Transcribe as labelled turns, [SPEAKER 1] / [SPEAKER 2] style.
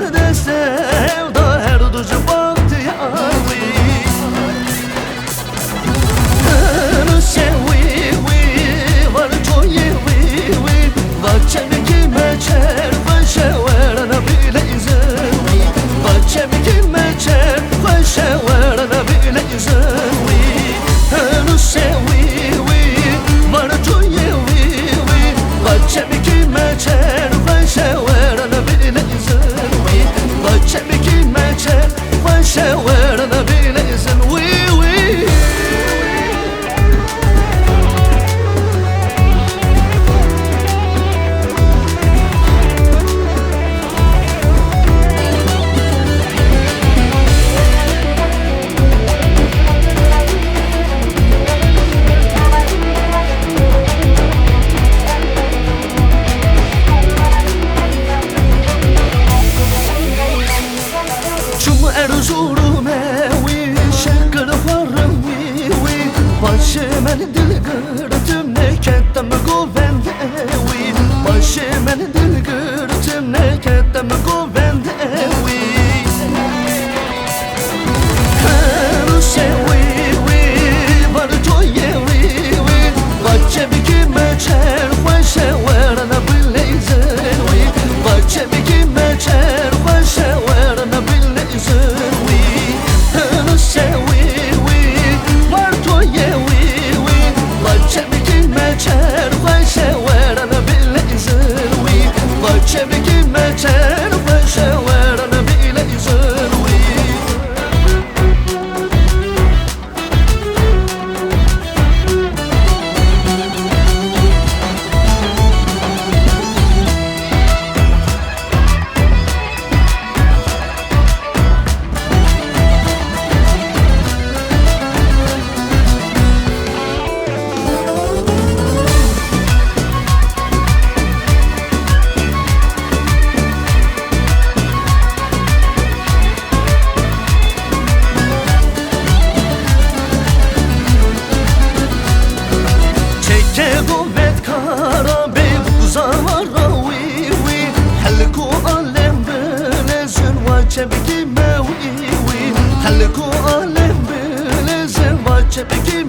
[SPEAKER 1] de sevda her ducu bahtiyarlı Onu sevi var çoğu Bahçemi kime çer Başeverana bile izin Bahçemi kime çer Başeverana bile izin Onu sevi var çoğu Bahçemi kime çer Başeverana bile izin Bahçemi kime çer Başeverana bile izin Erzurum evi şıkkır varım vivi Başımın dil gırtım nekettem govend evi Başımın dil gırtım nekettem govend evi Kanı sevi var toyevi Bahçemi kime çer Başeverana bile izin Bahçemi kime çer Başeverana bile izin Bahçemi kime çer Başeverana bile izin Bahçemi kime vivi Halku alem bilezin Bahçemi kime